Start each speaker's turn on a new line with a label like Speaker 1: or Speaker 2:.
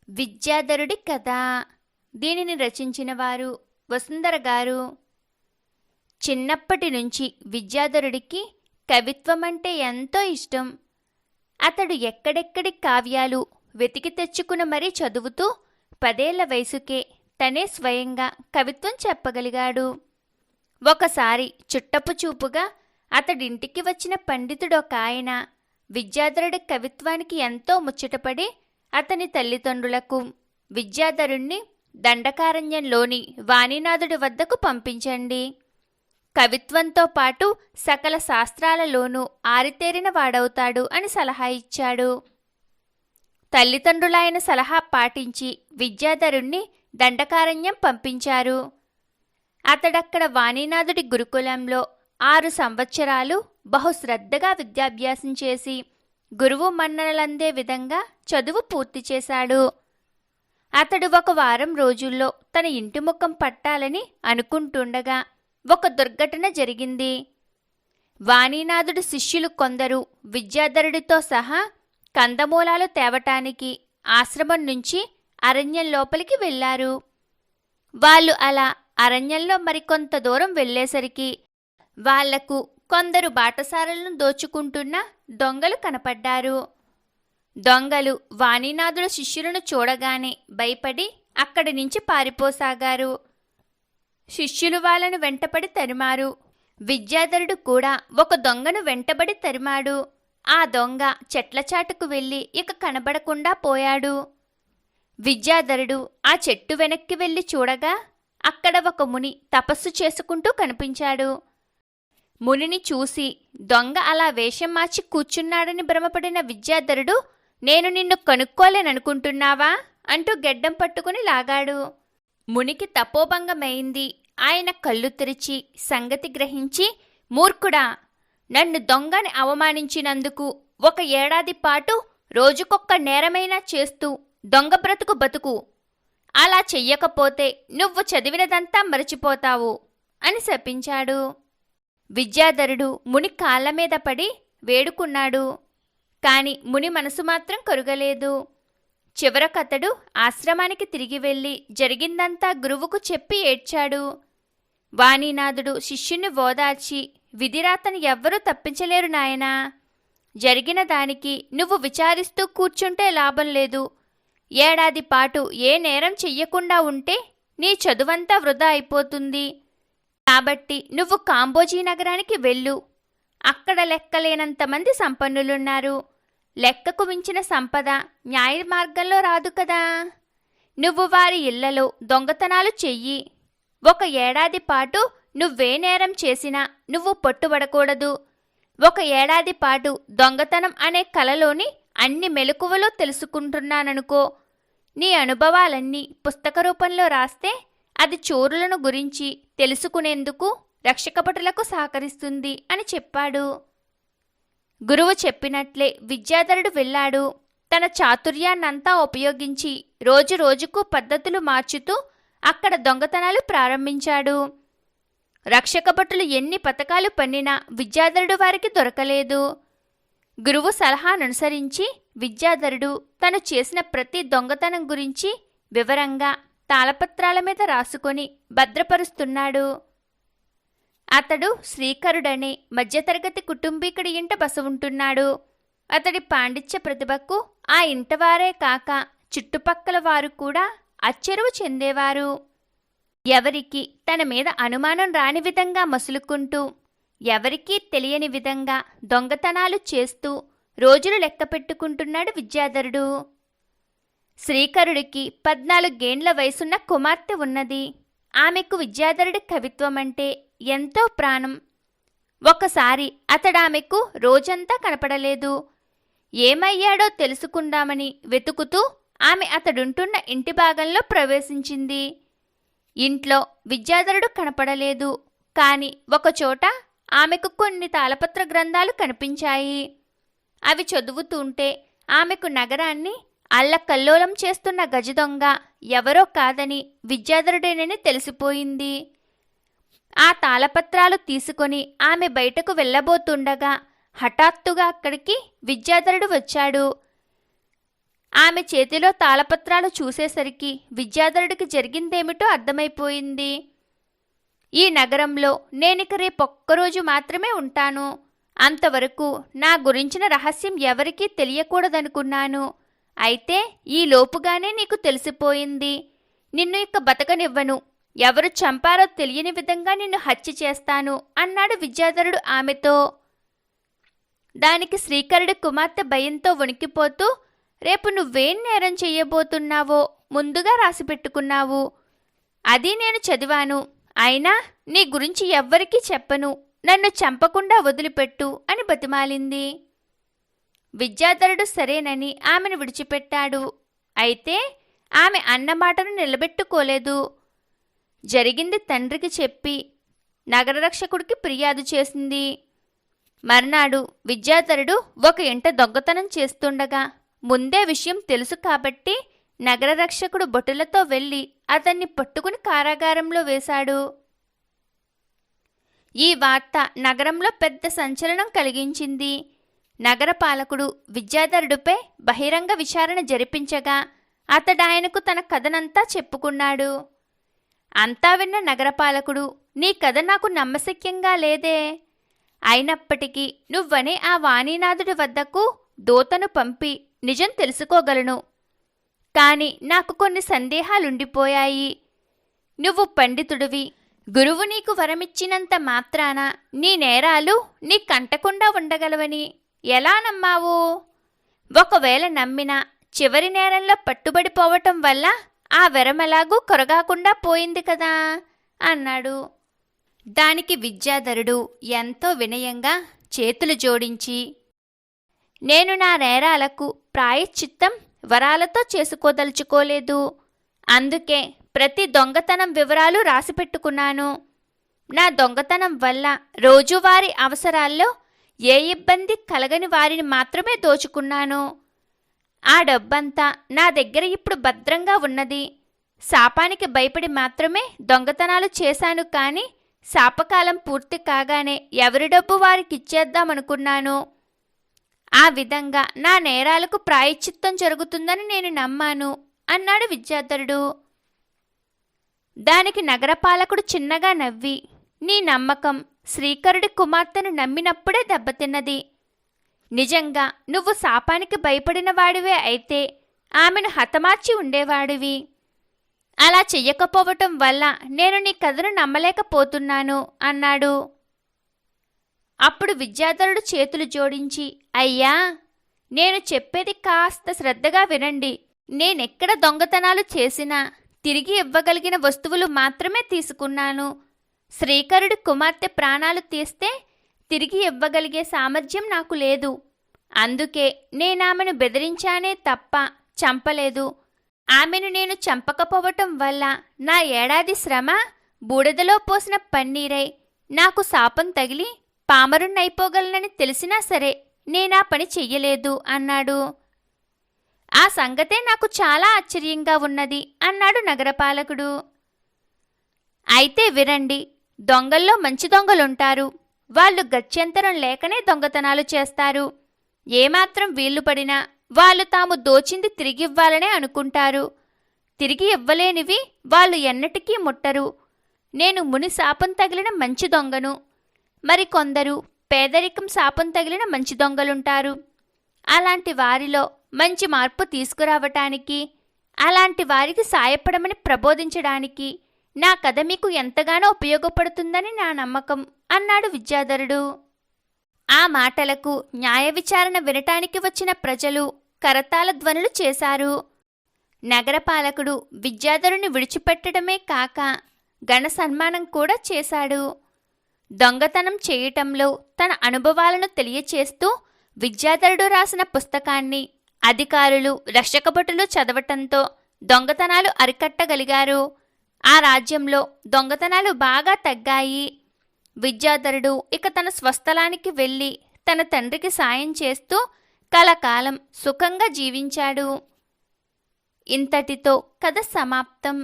Speaker 1: విద్యాధరుడి కథ. దీనిని రచించిన వారు వసుంధర గారు. చిన్నప్పటి నుంచి విద్యాధరుడికి కవిత్వం అంటే ఎంతో ఇష్టం. అతడు ఎక్కడెక్కడి కావ్యాలు వెతికి తెచ్చుకుని మరీ చదువుతూ 10 ఏళ్ల వయసుకే తనే స్వయంగా కవిత్వం చెప్పగలిగాడు. ఒకసారి చుట్టపు చూపుగా అతడింటికి వచ్చిన పండితుడొక ఆయన విద్యాధరుడి కవిత్వానికి ఎంతో ముచ్చటపడి అతని తల్లిదండ్రులకు విద్యాధరుణ్ణి దండకారణ్యంలోని వాణీనాథుడి వద్దకు పంపించండి. కవిత్వంతో పాటు సకల శాస్త్రాలలోనూ ఆరితేరిన వాడవుతాడు అని సలహా ఇచ్చాడు. తల్లిదండ్రులాయన సలహా పాటించి విద్యాధరుణ్ణి దండకారణ్యం పంపించారు. అతడక్కడ వాణీనాథుడి గురుకులంలో 6 సంవత్సరాలు బహుశ్రద్ధగా విద్యాభ్యాసం చేసి గురువు మన్ననలందే విధంగా చదువు పూర్తి చేశాడు. అతడు ఒక వారం రోజుల్లో తన ఇంటి ముఖం పట్టాలని అనుకుంటుండగా ఒక దుర్ఘటన జరిగింది. వాణీనాథుడి శిష్యులు కొందరు విద్యాధరుడితో సహా కందమూలాలు తేవటానికి ఆశ్రమం నుంచి అరణ్యం లోపలికి వెళ్లారు. వాళ్ళు అలా అరణ్యంలో మరికొంత దూరం వెళ్లేసరికి వాళ్లకు కొందరు బాటసారులను దోచుకుంటున్న దొంగలు కనపడ్డారు. దొంగలు వాణీనాథుడి శిష్యులను చూడగానే భయపడి అక్కడి నుంచి పారిపోసాగారు. శిష్యులు వాళ్ళను వెంటపడి తరిమారు. విద్యాధరుడు కూడా ఒక దొంగను వెంటబడి తరిమాడు. ఆ దొంగ చెట్ల చాటుకు వెళ్ళి ఇక కనబడకుండా పోయాడు. విద్యాధరుడు ఆ చెట్టు వెనక్కి వెళ్ళి చూడగా అక్కడ ఒక ముని తపస్సు చేసుకుంటూ కనిపించాడు. మునిని చూసి దొంగ అలా వేషం మార్చి కూర్చున్నాడని భ్రమపడిన విద్యాధరుడు, నేను నిన్ను కనుక్కోలేననుకుంటున్నావా అంటూ గెడ్డం పట్టుకుని లాగాడు. మునికి తపోభంగమైంది. ఆయన కళ్ళు తెరిచి సంగతి గ్రహించి, మూర్ఖుడా, నన్ను దొంగని అవమానించినందుకు 1 ఏడాది పాటు రోజుకొక్క నేరమైనా చేస్తూ దొంగ బ్రతుకు బతుకు. అలా చెయ్యకపోతే నువ్వు చదివినదంతా మరచిపోతావు అని శపించాడు. విద్యాధరుడు ముని కాళ్ళ మీద పడి వేడుకున్నాడు. కాని ముని మనసు మాత్రం కరుగలేదు. చివరకతడు ఆశ్రమానికి తిరిగి వెళ్ళి జరిగిందంతా గురువుకు చెప్పి ఏడ్చాడు. వాణీనాథుడు శిష్యుని ఓదార్చి, విధిరాతను ఎవ్వరూ తప్పించలేరు నాయనా. జరిగిన దానికి నువ్వు విచారిస్తూ కూర్చుంటే లాభం లేదు. ఏడాది పాటు ఏ నేరం చెయ్యకుండా ఉంటే నీ చదువంతా వృధా అయిపోతుంది. కాబట్టి నువ్వు కాంబోజీ నగరానికి వెళ్ళు. అక్కడ లెక్కలేనంతమంది సంపన్నులున్నారు. లెక్కకు మించిన సంపద న్యాయ మార్గంలో రాదు కదా. నువ్వు వారి ఇళ్లలో దొంగతనాలు చెయ్యి. 1 ఏడాది పాటు నువ్వే నేరం చేసినా నువ్వు పట్టుబడకూడదు. 1 ఏడాది పాటు దొంగతనం అనే కలలోని అన్ని మెలకువలు తెలుసుకుంటున్నాననుకో. నీ అనుభవాలన్నీ పుస్తక రూపంలో రాస్తే అది చోరులను గురించి తెలుసుకునేందుకు రక్షకభటులకు సహకరిస్తుంది అని చెప్పాడు. గురువు చెప్పినట్లే విద్యాధరుడు వెళ్ళాడు. తన చాతుర్యాన్నంతా ఉపయోగించి రోజు రోజుకు పద్ధతులు మార్చుతూ అక్కడ దొంగతనాలు ప్రారంభించాడు. రక్షకభటులు ఎన్ని పథకాలు పన్నినా విద్యాధరుడు వారికి దొరకలేదు. గురువు సలహాననుసరించి విద్యాధరుడు తను చేసిన ప్రతి దొంగతనం గురించి వివరంగా తాళపత్రాల మీద రాసుకొని భద్రపరుస్తున్నాడు. అతడు శ్రీకరుడనే మధ్యతరగతి కుటుంబీకుడి ఇంట బస ఉంటున్నాడు. అతడి పాండిత్య ప్రతిభకు ఆ ఇంటవారే కాక చుట్టుపక్కల వారు కూడా అచ్చెరువు చెందేవారు. ఎవరికి తన మీద అనుమానం రాని విధంగా మసులుకుంటూ, ఎవరికీ తెలియని విధంగా దొంగతనాలు చేస్తూ రోజులు లెక్క పెట్టుకుంటున్నాడు విద్యాధరుడు. శ్రీకరుడికి 14 ఏండ్ల వయసున్న కుమార్తె ఉన్నది. ఆమెకు విద్యాధరుడి కవిత్వం అంటే ఎంతో ప్రాణం. ఒకసారి అతడామెకు రోజంతా కనపడలేదు. ఏమయ్యాడో తెలుసుకుందామని వెతుకుతూ ఆమె అతడుంటున్న ఇంటి భాగంలో ప్రవేశించింది. ఇంట్లో విద్యాధరుడు కనపడలేదు. కాని ఒకచోట ఆమెకు కొన్ని తాళపత్ర గ్రంథాలు కనిపించాయి. అవి చదువుతుంటే ఆమెకు నగరాన్ని అల్లకల్లోలం చేస్తున్న గజదొంగ ఎవరో కాదని విద్యాధరుడేనని తెలిసిపోయింది. ఆ తాళపత్రాలు తీసుకొని ఆమె బయటకు వెళ్ళబోతుండగా హఠాత్తుగా అక్కడికి విద్యాధరుడు వచ్చాడు. ఆమె చేతిలో తాళపత్రాలు చూసేసరికి విద్యాధరుడికి జరిగిందేమిటో అర్థమైపోయింది. ఈ నగరంలో నేనిక రేపొక్కరోజు మాత్రమే ఉంటాను. అంతవరకు నా గురించిన రహస్యం ఎవరికీ తెలియకూడదనుకున్నాను. అయితే ఈ లోపుగానే నీకు తెలిసిపోయింది. నిన్ను ఇక బతకనివ్వను. ఎవరు చంపారో తెలియని విధంగా నిన్ను హత్య చేస్తాను అన్నాడు విద్యాధరుడు ఆమెతో. దానికి శ్రీకరుడి కుమార్తె భయంతో వణికిపోతూ, రేపు నువ్వేం నేరం చెయ్యబోతున్నావో ముందుగా రాసిపెట్టుకున్నావు. అది నేను చదివాను. అయినా నీ గురించి ఎవ్వరికీ చెప్పను. నన్ను చంపకుండా వదిలిపెట్టు అని బతిమాలింది. విద్యాధరుడు సరేనని ఆమెను విడిచిపెట్టాడు. అయితే ఆమె అన్నమాటను నిలబెట్టుకోలేదు. జరిగింది తండ్రికి చెప్పి నగరరక్షకుడికి ఫిర్యాదు చేసింది. మర్నాడు విద్యాధరుడు ఒక ఇంట దొంగతనం చేస్తుండగా ముందే విషయం తెలుసు కాబట్టి నగరరక్షకుడు భటులతో వెళ్ళి అతన్ని పట్టుకుని కారాగారంలో వేశాడు. ఈ వార్త నగరంలో పెద్ద సంచలనం కలిగించింది. నగరపాలకుడు విద్యాధరుడిపై బహిరంగ విచారణ జరిపించగా అతడాయనకు తన కథనంతా చెప్పుకున్నాడు. అంతా విన్న నగరపాలకుడు, నీ కథ నాకు నమ్మశక్యంగా లేదే. అయినప్పటికీ నువ్వనే ఆ వాణీనాథుడి వద్దకు దూతను పంపి నిజం తెలుసుకోగలను. కాని నాకు కొన్ని సందేహాలుండిపోయాయి. నువ్వు పండితుడివి. గురువు నీకు వరమిచ్చినంత మాత్రాన నీ నేరాలు నీ కంటకుండా ఉండగలవని ఎలా నమ్మావు? ఒకవేళ నమ్మినా చివరి నేరంలో పట్టుబడిపోవటం వల్ల ఆ వరమెలాగూ కొరగాకుండా పోయింది కదా అన్నాడు. దానికి విద్యాధరుడు ఎంతో వినయంగా చేతులు జోడించి, నేను నా నేరాలకు ప్రాయశ్చిత్తం వరాలతో చేసుకోదలుచుకోలేదు. అందుకే ప్రతి దొంగతనం వివరాలు రాసిపెట్టుకున్నాను. నా దొంగతనం వల్ల రోజువారీ అవసరాల్లో ఏ ఇబ్బంది కలగని వారిని మాత్రమే దోచుకున్నాను. ఆ డబ్బంతా నా దగ్గర ఇప్పుడు భద్రంగా ఉన్నది. శాపానికి భయపడి మాత్రమే దొంగతనాలు చేశాను. కానీ శాపకాలం పూర్తి కాగానే ఎవరి డబ్బు వారికిచ్చేద్దామనుకున్నాను. ఆ విధంగా నా నేరాలకు ప్రాయశ్చిత్తం జరుగుతుందని నేను నమ్మాను అన్నాడు విద్యాధరుడు. దానికి నగరపాలకుడు చిన్నగా నవ్వి, నీ నమ్మకం శ్రీకరుడి కుమార్తెను నమ్మినప్పుడే దెబ్బతిన్నది. నిజంగా నువ్వు శాపానికి భయపడిన వాడివే అయితే ఆమెను హతమార్చి ఉండేవాడివి. అలా చెయ్యకపోవటం వల్ల నేను నీ కథను నమ్మలేకపోతున్నాను అన్నాడు. అప్పుడు విద్యాధరుడు చేతులు జోడించి, అయ్యా, నేను చెప్పేది కాస్త శ్రద్ధగా వినండి. నేనెక్కడ దొంగతనాలు చేసినా తిరిగి ఇవ్వగలిగిన వస్తువులు మాత్రమే తీసుకున్నాను. శ్రీకరుడి కుమార్తె ప్రాణాలు తీస్తే తిరిగి ఇవ్వగలిగే సామర్థ్యం నాకు లేదు. అందుకే నేనామెను బెదిరించానే తప్ప చంపలేదు. ఆమెను నేను చంపకపోవటం వల్ల నా ఏడాది శ్రమ బూడిదలో పోసిన పన్నీరై నాకు శాపం తగిలి పామరున్నైపోగలనని తెలిసినా సరే నేనా పని చెయ్యలేదు అన్నాడు. ఆ సంగతే నాకు చాలా ఆశ్చర్యంగా ఉన్నది అన్నాడు నగరపాలకుడు. అయితే వినండి, దొంగల్లో మంచి దొంగలుంటారు. వాళ్ళు గత్యంతరం లేకనే దొంగతనాలు చేస్తారు. ఏమాత్రం వీళ్లు పడినా వాళ్ళు తాము దోచింది తిరిగివ్వాలనే అనుకుంటారు. తిరిగి ఇవ్వలేనివి వాళ్ళు ఎన్నటికీ ముట్టరు. నేను ముని శాపం తగిలిన మంచి దొంగను. మరికొందరు పేదరికం శాపం తగిలిన మంచి దొంగలుంటారు. అలాంటి వారిలో మంచి మార్పు తీసుకురావటానికి, అలాంటి వారికి సాయపడమని ప్రబోధించడానికి నా కథ మీకు ఎంతగానో ఉపయోగపడుతుందని నా నమ్మకం అన్నాడు విద్యాధరుడు. ఆ మాటలకు న్యాయ విచారణ వినటానికి వచ్చిన ప్రజలు కరతాళ ధ్వనులు చేశారు. నగరపాలకుడు విద్యాధరుని విడిచిపెట్టడమే కాక ఘన సన్మానం కూడా చేశాడు. దొంగతనం చేయటంలో తన అనుభవాలను తెలియచేస్తూ విద్యాధరుడు రాసిన పుస్తకాన్ని అధికారులు, రక్షకభటులు చదవటంతో దొంగతనాలు అరికట్టగలిగారు. ఆ రాజ్యంలో దొంగతనాలు బాగా తగ్గాయి. విద్యాధరుడు ఇక తన స్వస్థలానికి వెళ్ళి తన తండ్రికి సాయం చేస్తూ కలకాలం సుఖంగా జీవించాడు. ఇంతటితో కథ సమాప్తం.